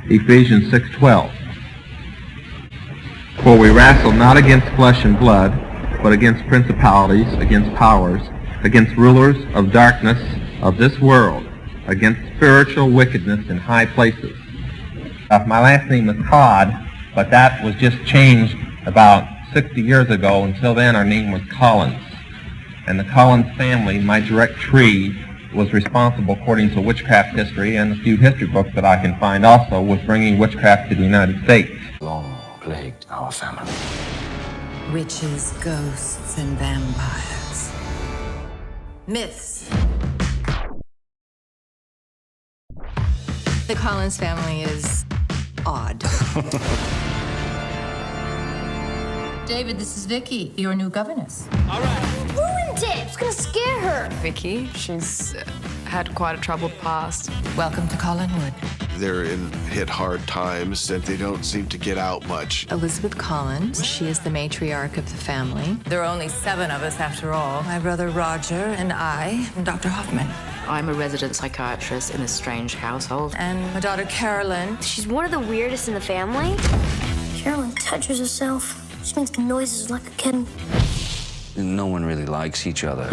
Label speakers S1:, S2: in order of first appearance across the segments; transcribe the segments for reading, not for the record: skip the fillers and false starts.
S1: Ephesians 6:12. For we wrestle not against flesh and blood, but against principalities, against powers, against rulers of darkness of this world, against spiritual wickedness in high places. My last name is Todd, but that was just changed about 60 years ago. Until then, our name was Collins. And the Collins family, my direct tree, was responsible, according to witchcraft history and a few history books that I can find also, with bringing witchcraft to the United States.
S2: Long plagued our family.
S3: Witches, ghosts, and vampires. Myths.
S4: The Collins family is odd.
S5: David, this is Vicky, your new governess.
S6: Ruined it! It's gonna scare her.
S7: Vicky, she's had quite a troubled past.
S3: Welcome to Collinwood.
S8: They're hit hard times and they don't seem to get out much.
S4: Elizabeth Collins, she is the matriarch of the family.
S3: There are only 7 of us after all. My brother Roger and I, and Dr. Hoffman.
S9: I'm a resident psychiatrist in a strange household.
S3: And my daughter Carolyn.
S6: She's one of the weirdest in the family. Carolyn touches herself. She makes noises like a kitten.
S2: No one really likes each other.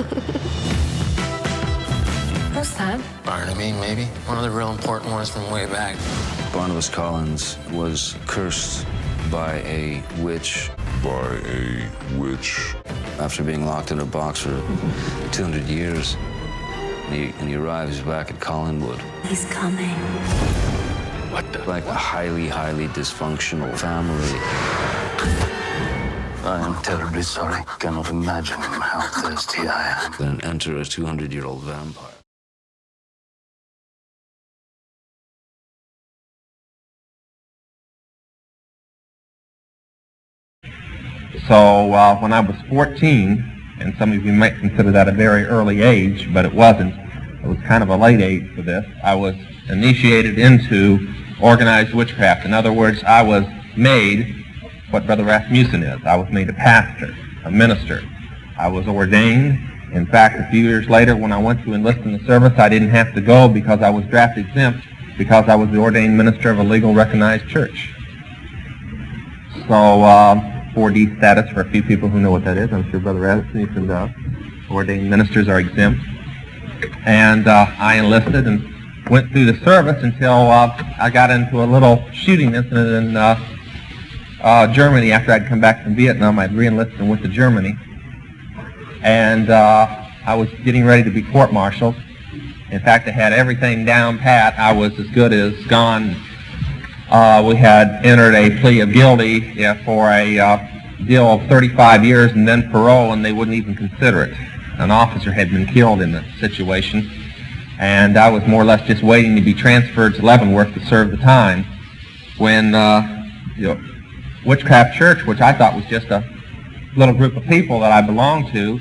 S3: Who's that?
S10: Barnaby, maybe. One of the real important ones from way back.
S2: Barnabas Collins was cursed by a witch. After being locked in a box for 200 years. And he arrives back at Collinwood.
S6: He's coming.
S8: What the?
S2: Like a highly, highly dysfunctional family.
S10: I am terribly sorry. Cannot imagine how thirsty I am.
S2: Then enter a 200-year-old vampire.
S1: So when I was 14, and some of you might consider that a very early age, but it wasn't. It was kind of a late age for this. I was initiated into organized witchcraft. In other words, I was made what Brother Rasmussen is. I was made a pastor, a minister. I was ordained. In fact, a few years later, when I went to enlist in the service, I didn't have to go because I was draft exempt, because I was the ordained minister of a legal recognized church. So 4D status for a few people who know what that is. I'm sure Brother Rasmussen does. Ordained ministers are exempt. And I enlisted and went through the service until I got into a little shooting incident in Germany. After I'd come back from Vietnam, I'd re-enlisted and went to Germany. And I was getting ready to be court-martialed. In fact, I had everything down pat. I was as good as gone. We had entered a plea of guilty for a deal of 35 years and then parole, and they wouldn't even consider it. An officer had been killed in the situation, and I was more or less just waiting to be transferred to Leavenworth to serve the time when Witchcraft Church, which I thought was just a little group of people that I belonged to,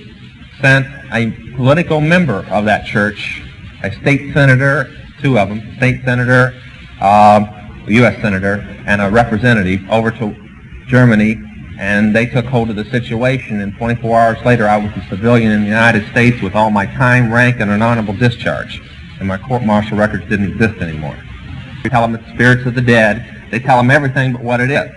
S1: sent a political member of that church, a state senator, 2 of them, state senator, a U.S. senator, and a representative over to Germany, and they took hold of the situation, and 24 hours later I was a civilian in the United States with all my time, rank, and an honorable discharge, and my court-martial records didn't exist anymore. They tell them it's spirits of the dead. They tell them everything but what it is.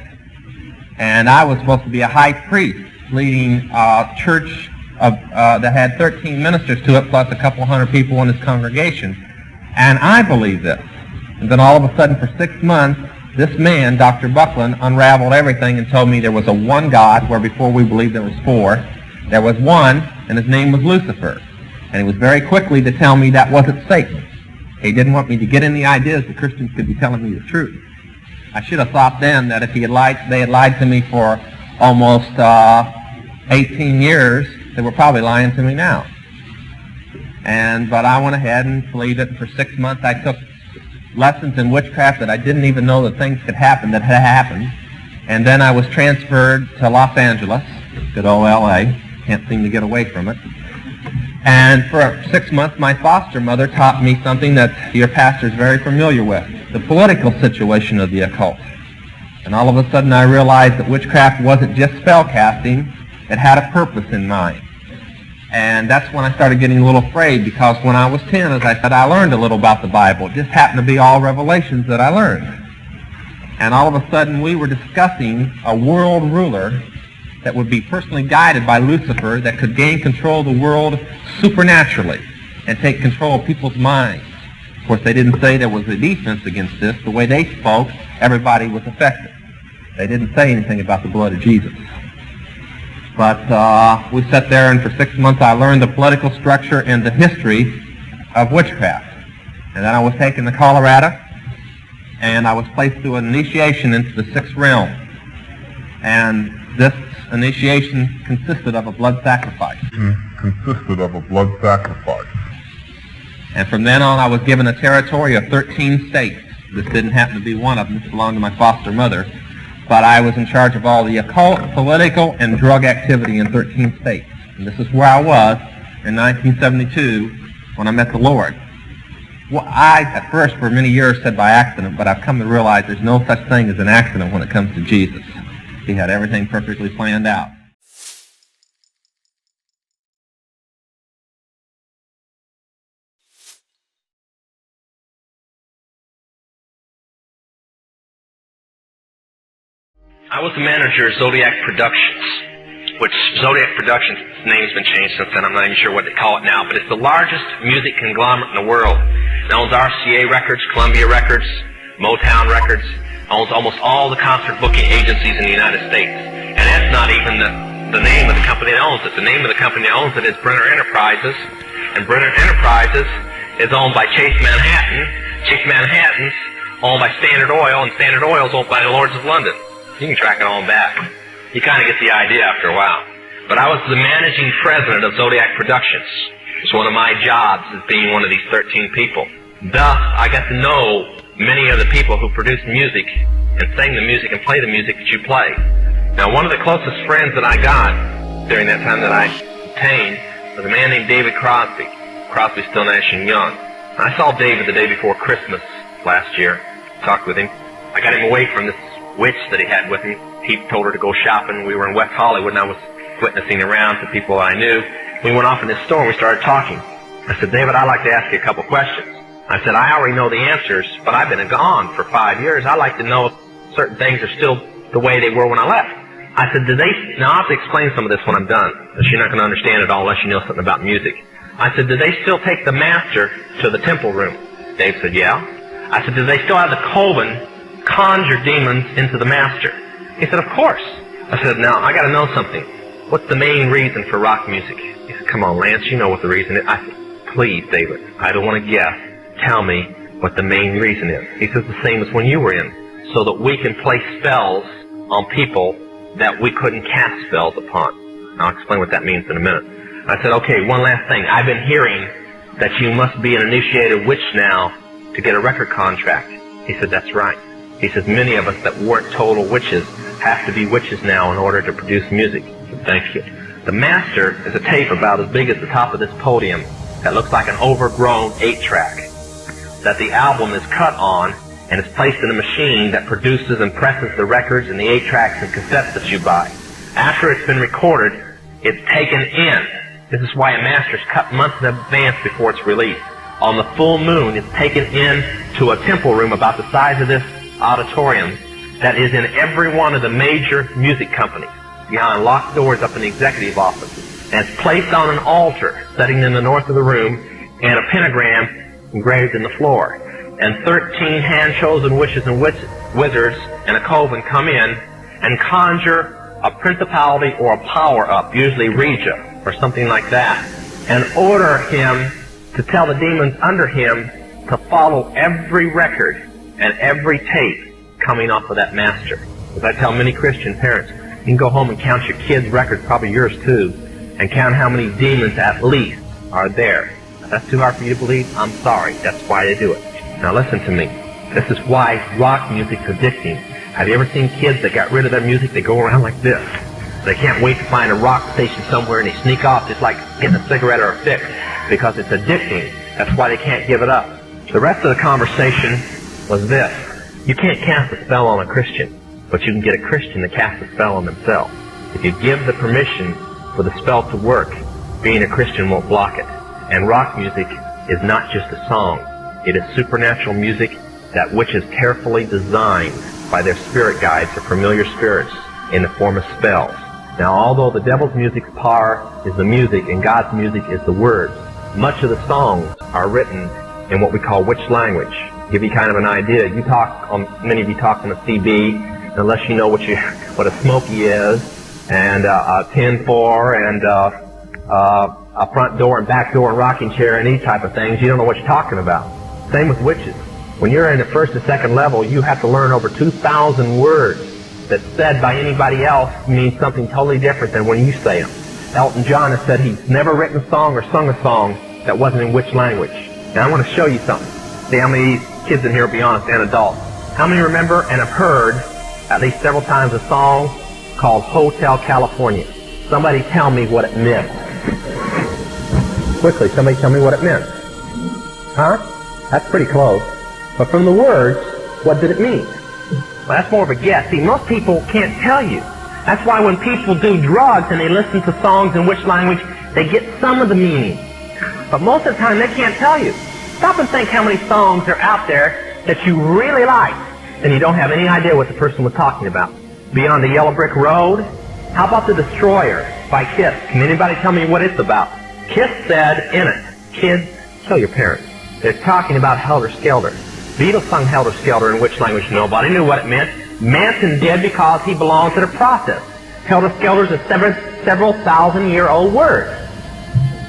S1: And I was supposed to be a high priest leading a church that had 13 ministers to it, plus a couple hundred people in his congregation. And I believed this. And then all of a sudden, for 6 months, this man, Dr. Buckland, unraveled everything and told me there was a one God, where before we believed there was 4. There was one, and his name was Lucifer. And he was very quickly to tell me that wasn't Satan. He didn't want me to get any ideas that Christians could be telling me the truth. I should have thought then that if they had lied to me for almost 18 years, they were probably lying to me now. But I went ahead and believed it, and for 6 months I took lessons in witchcraft that I didn't even know that things could happen that had happened. And then I was transferred to Los Angeles, good old L.A., can't seem to get away from it. And for 6 months, my foster mother taught me something that your pastor is very familiar with, the political situation of the occult. And all of a sudden I realized that witchcraft wasn't just spell casting, it had a purpose in mind. And that's when I started getting a little afraid, because when I was 10, as I said, I learned a little about the Bible. It just happened to be all revelations that I learned. And all of a sudden we were discussing a world ruler that would be personally guided by Lucifer, that could gain control of the world supernaturally and take control of people's minds. Of course, they didn't say there was a defense against this. The way they spoke, everybody was affected. They didn't say anything about the blood of Jesus. But we sat there, and for 6 months I learned the political structure and the history of witchcraft. And then I was taken to Colorado, and I was placed through an initiation into the sixth realm. And this initiation consisted of a blood sacrifice. And from then on, I was given a territory of 13 states. This didn't happen to be one of them. This belonged to my foster mother. But I was in charge of all the occult, political, and drug activity in 13 states. And this is where I was in 1972 when I met the Lord. Well, I, at first, for many years, said by accident, but I've come to realize there's no such thing as an accident when it comes to Jesus. He had everything perfectly planned out.
S11: I was the manager of Zodiac Productions, which Zodiac Productions' name's been changed since then. I'm not even sure what they call it now, but it's the largest music conglomerate in the world. It owns RCA Records, Columbia Records, Motown Records, owns almost all the concert booking agencies in the United States. And that's not even the name of the company that owns it. The name of the company that owns it is Brenner Enterprises, and Brenner Enterprises is owned by Chase Manhattan. Chase Manhattan's owned by Standard Oil, and Standard Oil is owned by the Lords of London. You can track it on back. You kind of get the idea after a while. But I was the managing president of Zodiac Productions. It's one of my jobs, as being one of these 13 people. Thus, I got to know many of the people who produce music and sing the music and play the music that you play. Now, one of the closest friends that I got during that time that I obtained was a man named David Crosby. Crosby, Still, Nash & Young. I saw David the day before Christmas last year. Talked with him. I got him away from this witch that he had with him. He told her to go shopping. We were in West Hollywood, and I was witnessing around to people I knew. We went off in this store, and we started talking. I said, David, I'd like to ask you a couple questions. I said, I already know the answers, but I've been gone for 5 years. I'd like to know if certain things are still the way they were when I left. I said, now I'll have to explain some of this when I'm done, because you're not going to understand it all unless you know something about music. I said, do they still take the master to the temple room? Dave said, yeah. I said, do they still have the coven conjure demons into the master? He said, of course. I said, now, I got to know something. What's the main reason for rock music? He said, come on, Lance, you know what the reason is. I said, please, David, I don't want to guess. Tell me what the main reason is. He says, the same as when you were in, so that we can play spells on people that we couldn't cast spells upon. I'll explain what that means in a minute. I said, okay, one last thing. I've been hearing that you must be an initiated witch now to get a record contract. He said, that's right. He says, many of us that weren't total witches have to be witches now in order to produce music. I said, thank you. The master is a tape about as big as the top of this podium that looks like an overgrown 8-track that the album is cut on and is placed in a machine that produces and presses the records and the 8-tracks and cassettes that you buy. After it's been recorded, it's taken in. This is why a master is cut months in advance before it's released. On the full moon, it's taken in to a temple room about the size of this auditorium that is in every one of the major music companies, behind locked doors up in the executive office. And it's placed on an altar sitting in the north of the room, and a pentagram engraved in the floor. And 13 hand-chosen witches and wizards and a coven come in and conjure a principality or a power up, usually Regia or something like that, and order him to tell the demons under him to follow every record and every tape coming off of that master. As I tell many Christian parents, you can go home and count your kids' records, probably yours too, and count how many demons at least are there. If that's too hard for you to believe, I'm sorry. That's why they do it. Now listen to me. This is why rock music's addicting. Have you ever seen kids that got rid of their music? They go around like this. They can't wait to find a rock station somewhere, and they sneak off just like getting a cigarette or a fix, because it's addicting. That's why they can't give it up. The rest of the conversation was this. You can't cast a spell on a Christian, but you can get a Christian to cast a spell on themselves. If you give the permission for the spell to work, being a Christian won't block it. And rock music is not just a song. It is supernatural music that which is carefully designed by their spirit guides or familiar spirits in the form of spells. Now, although the devil's music's power is the music and God's music is the words, much of the songs are written in what we call witch language. To give you kind of an idea, many of you talk on a CB, and unless you know what a smoky is, and a 10-4, and a front door and back door and rocking chair and these type of things, you don't know what you're talking about. Same with witches. When you're in the first or second level, you have to learn over 2,000 words that said by anybody else means something totally different than when you say them. Elton John has said he's never written a song or sung a song that wasn't in witch language. Now I want to show you something. See how many of these kids in here will be honest and adults. How many remember and have heard at least several times a song called Hotel California? Somebody tell me what it meant. Quickly, somebody tell me what it meant. Huh? That's pretty close. But from the words, what did it mean? Well, that's more of a guess. See, most people can't tell you. That's why when people do drugs and they listen to songs in witch language, they get some of the meaning. But most of the time, they can't tell you. Stop and think how many songs are out there that you really like, and you don't have any idea what the person was talking about. Beyond the Yellow Brick Road? How about The Destroyer by Kiss? Can anybody tell me what it's about? Kiss said in it, kids, kill your parents. They're talking about Helter Skelter. Beatles sung Helter Skelter in witch language. Nobody knew what it meant. Manson did because he belonged to the process. Helter Skelter is a several thousand-year-old word.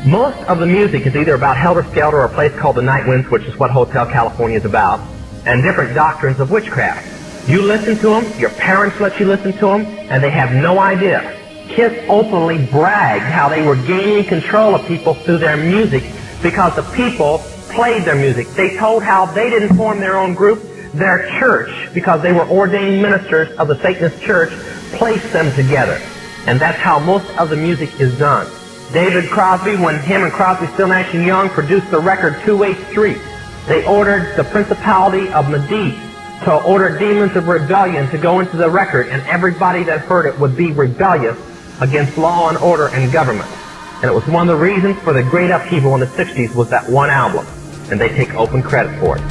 S11: Most of the music is either about Helter Skelter or a place called the Night Winds, which is what Hotel California is about, and different doctrines of witchcraft. You listen to them, your parents let you listen to them, and they have no idea. Kiss openly bragged how they were gaining control of people through their music because the people played their music. They told how they didn't form their own group. Their church, because they were ordained ministers of the Satanist church, placed them together. And that's how most of the music is done. David Crosby, when him and Crosby, Still, Nash & Young produced the record 283, they ordered the Principality of Medes to order demons of rebellion to go into the record, and everybody that heard it would be rebellious against law and order and government. And it was one of the reasons for the great upheaval in the 60s was that one album, and they take open credit for it.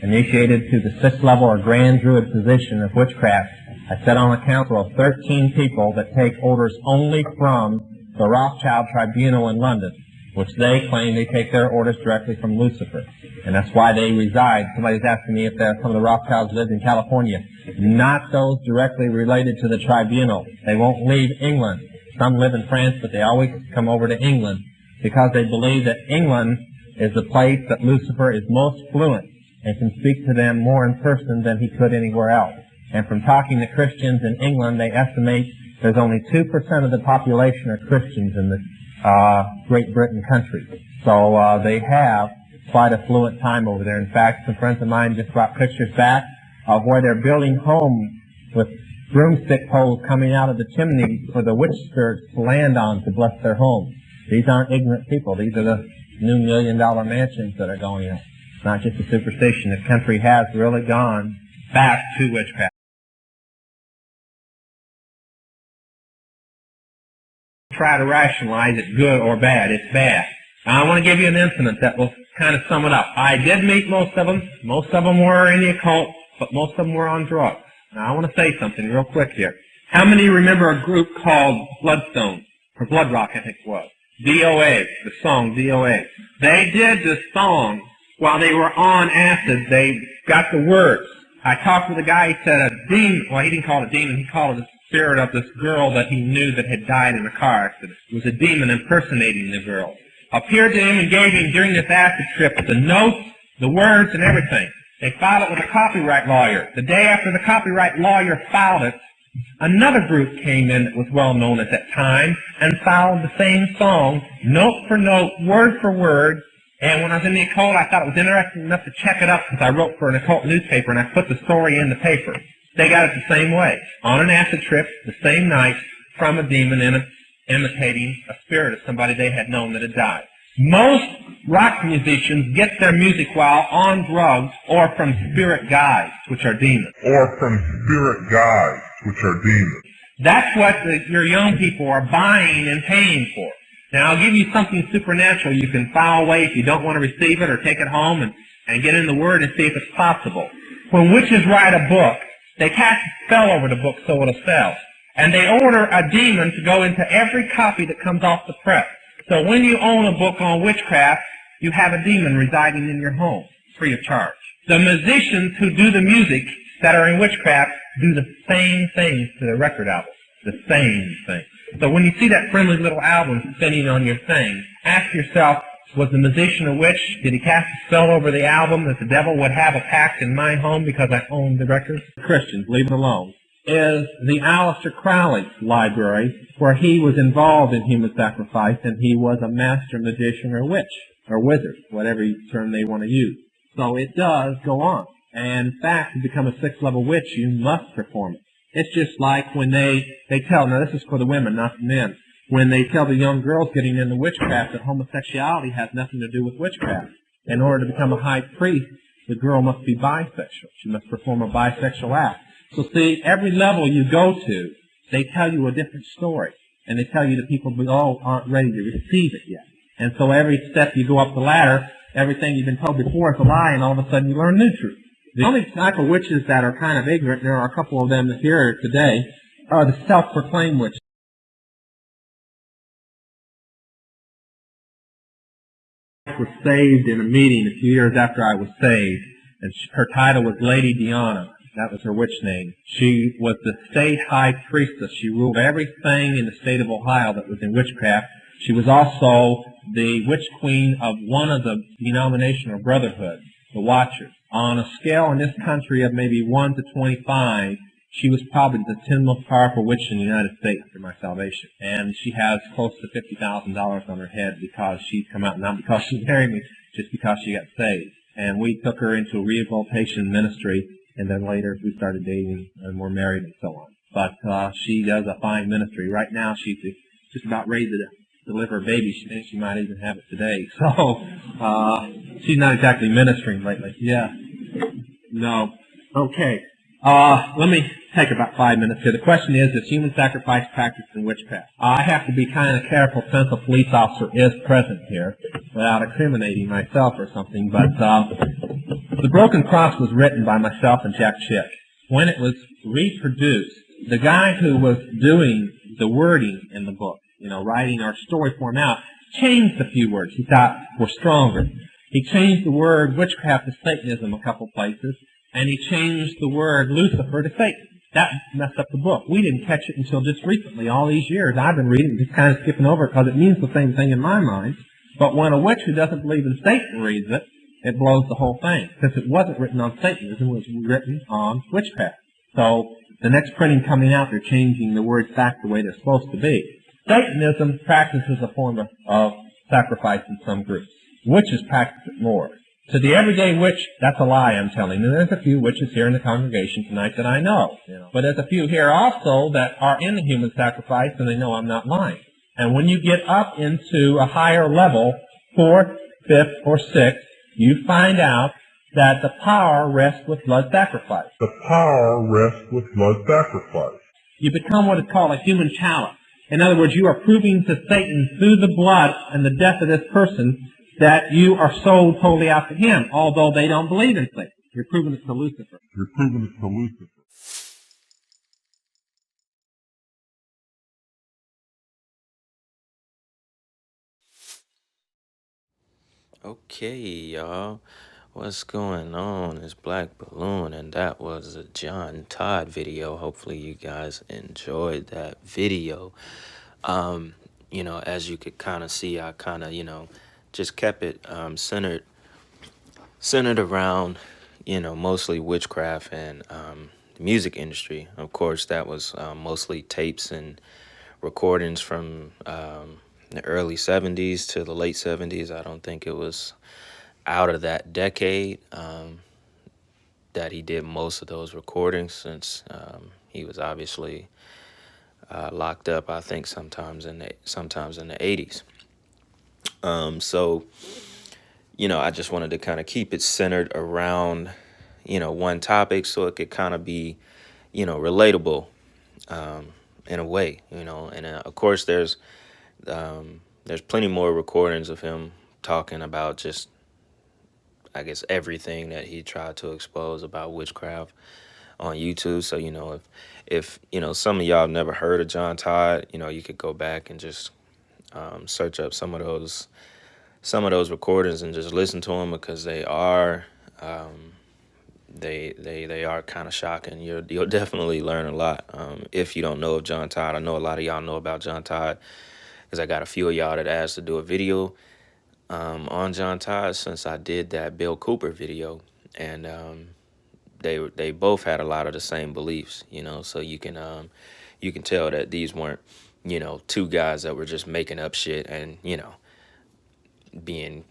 S1: Initiated to the 6th level or Grand Druid position of witchcraft, I sit on a council of 13 people that take orders only from the Rothschild tribunal in London, which they claim they take their orders directly from Lucifer. And that's why they reside. Somebody's asking me if some of the Rothschilds lived in California. Not those directly related to the tribunal. They won't leave England. Some live in France, but they always come over to England because they believe that England is the place that Lucifer is most fluent and can speak to them more in person than he could anywhere else. And from talking to Christians in England, they estimate there's only 2% of the population are Christians in the Great Britain country. So they have quite a fluent time over there. In fact, some friends of mine just brought pictures back of where they're building homes with broomstick poles coming out of the chimney for the witch spirits to land on to bless their homes. These aren't ignorant people. These are the new $1 million mansions that are going up. It's not just a superstition. The country has really gone back to witchcraft. Try to rationalize it good or bad. It's bad. Now, I want to give you an incident that will kind of sum it up. I did meet most of them. Most of them were in the occult, but most of them were on drugs. Now, I want to say something real quick here. How many remember a group called Bloodstone, or Blood Rock, I think it was? DOA, the song DOA. They did this song while they were on acid. They got the words. I talked with a guy, he said a demon, well, he didn't call it a demon, he called it the spirit of this girl that he knew that had died in a car accident. It was a demon impersonating the girl. Appeared to him and gave him during this acid trip the notes, the words, and everything. They filed it with a copyright lawyer. The day after the copyright lawyer filed it, another group came in that was well known at that time and filed the same song, note for note, word for word. And when I was in the occult, I thought it was interesting enough to check it up because I wrote for an occult newspaper and I put the story in the paper. They got it the same way, on an acid trip, the same night, from a demon imitating a spirit of somebody they had known that had died. Most rock musicians get their music while on drugs or from spirit guides, which are demons. That's what your young people are buying and paying for. Now, I'll give you something supernatural you can file away if you don't want to receive it or take it home and get in the Word and see if it's possible. When witches write a book, They cast a spell over the book so it'll sell. And they order a demon to go into every copy that comes off the press. So when you own a book on witchcraft, you have a demon residing in your home, free of charge. The musicians who do the music that are in witchcraft do the same things to the record album. The same thing. So when you see that friendly little album spinning on your thing, ask yourself, was the musician a witch? Did he cast a spell over the album that the devil would have a pact in my home because I owned the records? Christians, leave it alone. Is the Aleister Crowley library, where he was involved in human sacrifice and he was a master magician or witch or wizard, whatever term they want to use. So it does go on. And in fact, to become a 6th level witch, you must perform it. It's just like when they tell, now this is for the women, not the men, when they tell the young girls getting into witchcraft that homosexuality has nothing to do with witchcraft. In order to become a high priest, the girl must be bisexual. She must perform a bisexual act. So see, every level you go to, they tell you a different story. And they tell you that people below aren't ready to receive it yet. And so every step you go up the ladder, everything you've been told before is a lie, and all of a sudden you learn new truth. The only type of witches that are kind of ignorant, there are a couple of them here today, are the self-proclaimed witches. I was saved in a meeting a few years after I was saved, and her title was Lady Diana. That was her witch name. She was the state high priestess. She ruled everything in the state of Ohio that was in witchcraft. She was also the witch queen of one of the denominational brotherhood, the Watchers. On a scale in this country of maybe 1 to 25, she was probably the 10th most powerful witch in the United States after my salvation. And she has close to $50,000 on her head because she's come out, not because she married me, just because she got saved. And we took her into a rehabilitation ministry, and then later we started dating and we're married and so on. But she does a fine ministry. Right now she's just about ready to deliver a baby. She thinks she might even have it today. So she's not exactly ministering lately. Yeah. No. Okay. Let me take about 5 minutes here. The question is human sacrifice practiced in witchcraft? I have to be kind of careful since a police officer is present here without incriminating myself or something, but The Broken Cross was written by myself and Jack Chick. When it was reproduced, the guy who was doing the wording in the book, writing our story form out, changed a few words he thought were stronger. He changed the word witchcraft to Satanism a couple places, and he changed the word Lucifer to Satan. That messed up the book. We didn't catch it until just recently. All these years I've been reading it, just kind of skipping over it because it means the same thing in my mind. But when a witch who doesn't believe in Satan reads it, it blows the whole thing. Since it wasn't written on Satanism, it was written on witchcraft. So the next printing coming out, they're changing the words back the way they're supposed to be. Satanism practices a form of sacrifice in some groups. Witches practice it more. To the everyday witch, that's a lie, I'm telling you. There's a few witches here in the congregation tonight that I know. But there's a few here also that are in the human sacrifice, and they know I'm not lying. And when you get up into a higher level, 4th, 5th, or 6th, you find out that the power rests with blood sacrifice.
S12: The power rests with blood sacrifice.
S1: You become what is called a human chalice. In other words, you are proving to Satan through the blood and the death of this person that you are sold totally out to him, although they don't believe in Satan. You're proving it to Lucifer.
S12: You're proving it to Lucifer.
S13: Okay, y'all. What's going on? It's Black Balloon, and that was a John Todd video. Hopefully you guys enjoyed that video. As you could kind of see, I kind of, just kept it centered around, mostly witchcraft and the music industry. Of course, that was mostly tapes and recordings from the early 70s to the late 70s. I don't think it was out of that decade that he did most of those recordings, since he was obviously locked up, I think, sometimes in the 80s. I just wanted to kind of keep it centered around, one topic, so it could kind of be, relatable in a way, and of course there's plenty more recordings of him talking about just, I guess, everything that he tried to expose about witchcraft. on YouTube. So, you know, if you know, some of y'all never heard of John Todd, you know, you could go back and just search up some of those recordings and just listen to them, because they are they are kind of shocking. You'll definitely learn a lot if you don't know of John Todd. I know a lot of y'all know about John Todd, because I got a few of y'all that asked to do a video on John Todd since I did that Bill Cooper video, and they both had a lot of the same beliefs, you know. So you can tell that these weren't, you know, two guys that were just making up shit and, you know, being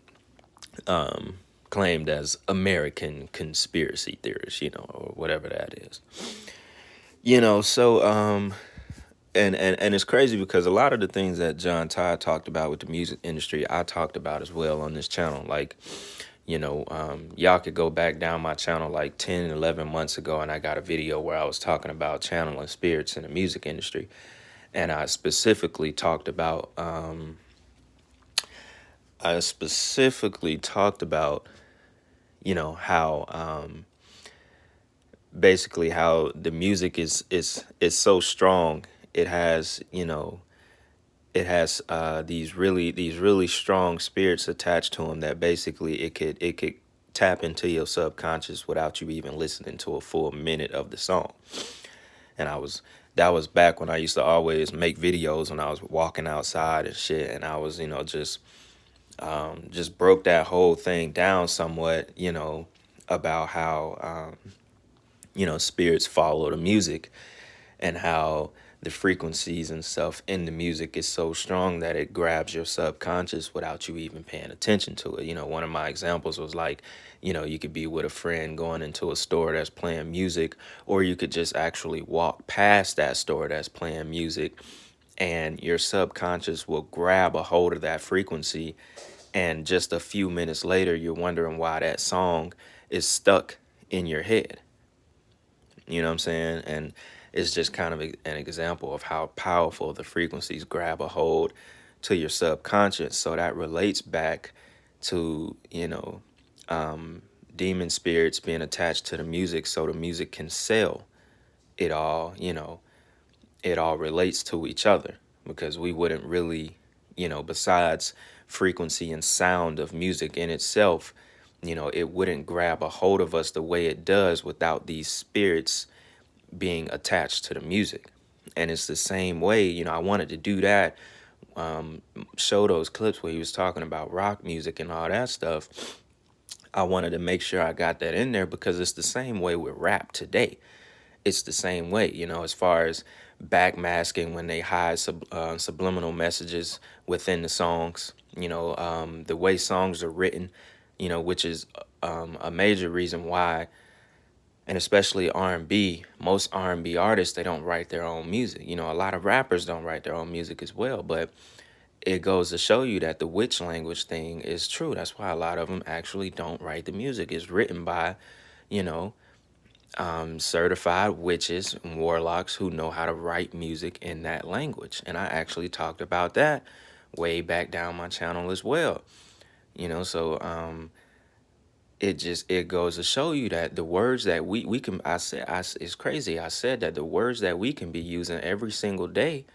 S13: claimed as American conspiracy theorists, you know, or whatever that is, you know. So and it's crazy because a lot of the things that John Todd talked about with the music industry, I talked about as well on this channel. Like, you know, y'all could go back down my channel like 10, 11 months ago, and I got a video where I was talking about channeling spirits in the music industry. And I specifically talked about, you know, how, basically how the music is so strong. It has, you know, it has these really strong spirits attached to them that basically it could tap into your subconscious without you even listening to a full minute of the song. And that was back when I used to always make videos when I was walking outside and shit, and I was, you know, just broke that whole thing down somewhat, you know, about how you know, spirits follow the music, and how the frequencies and stuff in the music is so strong that it grabs your subconscious without you even paying attention to it. You know, one of my examples was like, you know, you could be with a friend going into a store that's playing music, or you could just actually walk past that store that's playing music, and your subconscious will grab a hold of that frequency, and just a few minutes later, you're wondering why that song is stuck in your head. You know what I'm saying? And it's just kind of an example of how powerful the frequencies grab a hold to your subconscious. So that relates back to, you know, demon spirits being attached to the music, so the music can sell. It all, you know, it all relates to each other, because we wouldn't really, you know, besides frequency and sound of music in itself, you know, it wouldn't grab a hold of us the way it does without these spirits being attached to the music. And it's the same way, you know, I wanted to do that, show those clips where he was talking about rock music and all that stuff. I wanted to make sure I got that in there, because it's the same way with rap today. It's the same way, you know, as far as backmasking when they hide subliminal messages within the songs, you know, the way songs are written, you know, which is a major reason why, and especially R&B, most R&B artists, they don't write their own music. You know, a lot of rappers don't write their own music as well, but it goes to show you that the witch language thing is true. That's why a lot of them actually don't write the music. It's written by, you know, certified witches and warlocks who know how to write music in that language. And I actually talked about that way back down my channel as well. You know, so it goes to show you that the words that we can, it's crazy. I said that the words that we can be using every single day,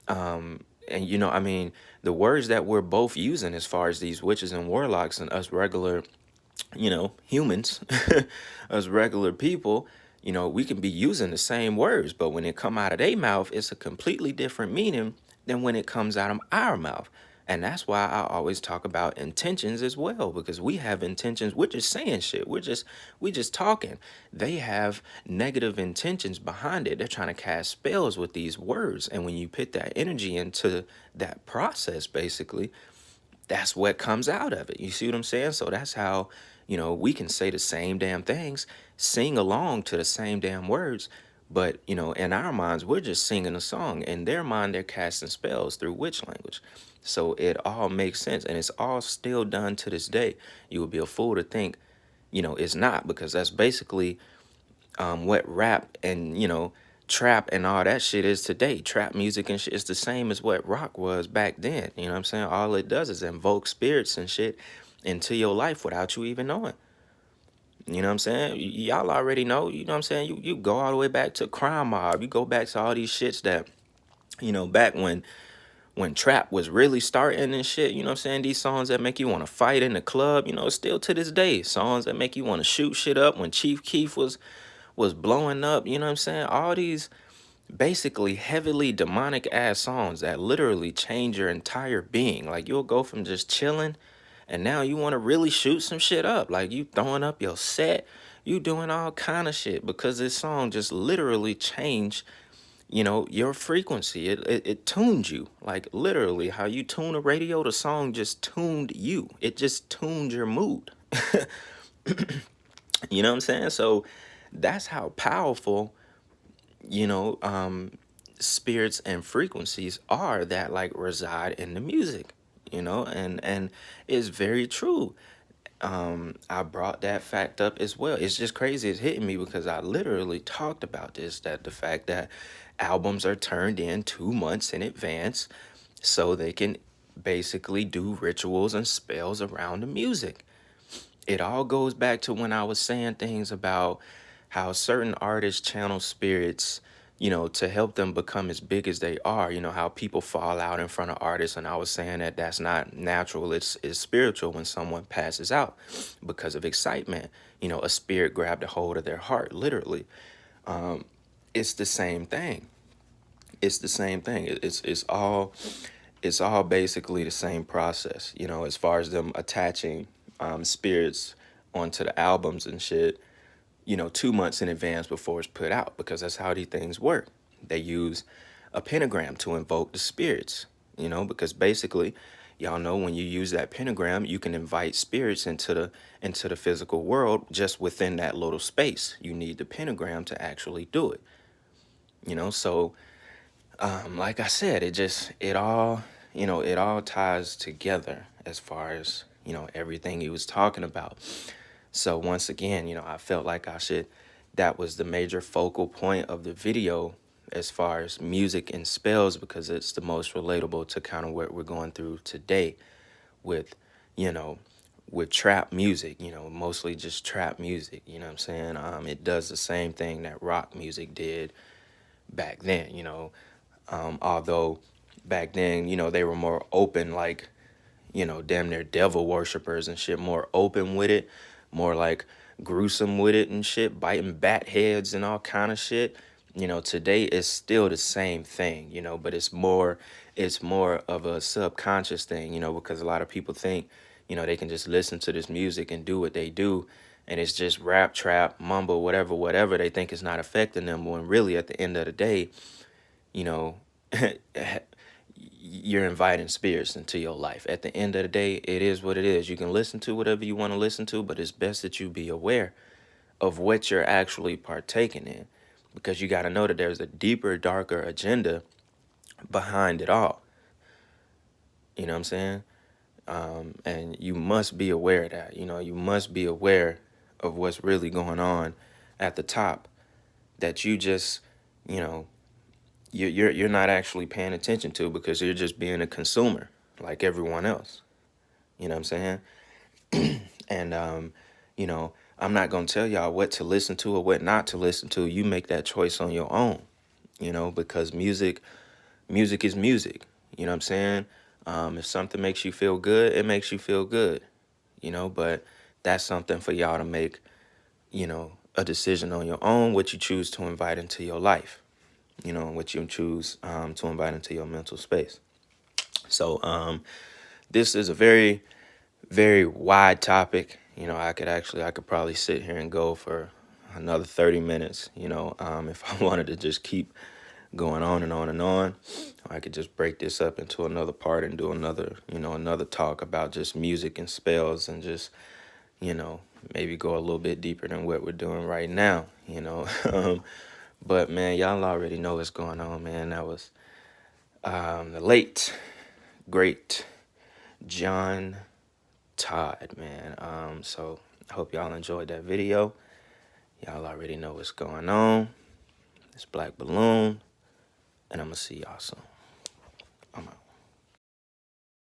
S13: and you know, I mean, the words that we're both using as far as these witches and warlocks and us regular, you know, humans, us regular people, you know, we can be using the same words, but when it come out of their mouth, it's a completely different meaning than when it comes out of our mouth. And that's why I always talk about intentions as well, because we have intentions. We're just saying shit. We just talking. They have negative intentions behind it. They're trying to cast spells with these words. And when you put that energy into that process, basically, that's what comes out of it. You see what I'm saying? So that's how, you know, we can say the same damn things, sing along to the same damn words, but, you know, in our minds, we're just singing a song. In their mind, they're casting spells through witch language. So it all makes sense, and it's all still done to this day. You would be a fool to think, you know, it's not, because that's basically what rap and, you know, trap and all that shit is today. Trap music and shit is the same as what rock was back then. You know what I'm saying? All it does is invoke spirits and shit into your life without you even knowing. You know what I'm saying? Y'all already know, you know what I'm saying? You go all the way back to Crime Mob. You go back to all these shits that, back when trap was really starting and shit, you know what I'm saying? These songs that make you want to fight in the club, still to this day, songs that make you want to shoot shit up when Chief Keef was blowing up, you know what I'm saying? All these basically heavily demonic ass songs that literally change your entire being. Like, you'll go from just chilling and now you want to really shoot some shit up. Like, you throwing up your set, you doing all kind of shit because this song just literally changed, your frequency. It tuned you. Like, literally how you tune a radio, the song just tuned you. It just tuned your mood. You know what I'm saying? So that's how powerful, spirits and frequencies are that like reside in the music, and it's very true. I brought that fact up as well. It's just crazy. It's hitting me because I literally talked about this, that the fact that albums are turned in 2 months in advance so they can basically do rituals and spells around the music. It all goes back to when I was saying things about how certain artists channel spirits, to help them become as big as they are. How people fall out in front of artists, and I was saying that that's not natural. It's spiritual when someone passes out because of excitement. A spirit grabbed a hold of their heart, literally. It's the same thing. It's the same thing. It's all basically the same process. As far as them attaching spirits onto the albums and shit, 2 months in advance before it's put out, because that's how these things work. They use a pentagram to invoke the spirits, because basically, y'all know when you use that pentagram, you can invite spirits into the physical world just within that little space. You need the pentagram to actually do it. So like I said, it all ties together as far as, everything he was talking about. So once again, I felt like that was the major focal point of the video as far as music and spells, because it's the most relatable to kind of what we're going through today with, with trap music, mostly just trap music, you know what I'm saying? It does the same thing that rock music did back then, although back then, they were more open, like, damn near devil worshippers and shit, more open with it, more like gruesome with it and shit, biting bat heads and all kind of shit. Today it's still the same thing, but it's more of a subconscious thing, because a lot of people think, they can just listen to this music and do what they do, and it's just rap, trap, mumble, whatever they think is not affecting them, when really at the end of the day, you're inviting spirits into your life. At the end of the day, it is what it is. You can listen to whatever you want to listen to, but it's best that you be aware of what you're actually partaking in, because you got to know that there's a deeper, darker agenda behind it all. You know what I'm saying? And you must be aware of that. You must be aware of what's really going on at the top, that you just, you're not actually paying attention to, because you're just being a consumer like everyone else. You know what I'm saying? And, I'm not going to tell y'all what to listen to or what not to listen to. You make that choice on your own, because music is music. You know what I'm saying? If something makes you feel good, it makes you feel good, but that's something for y'all to make, a decision on your own, what you choose to invite into your life, what you choose to invite into your mental space. So this is a very, very wide topic. I could probably sit here and go for another 30 minutes, if I wanted to just keep going on and on and on. I could just break this up into another part and do another talk about just music and spells, and just, maybe go a little bit deeper than what we're doing right now, But, man, y'all already know what's going on, man. That was the late, great John Todd, man. So I hope y'all enjoyed that video. Y'all already know what's going on. It's Black Balloon, and I'm going to see y'all soon. I'm out.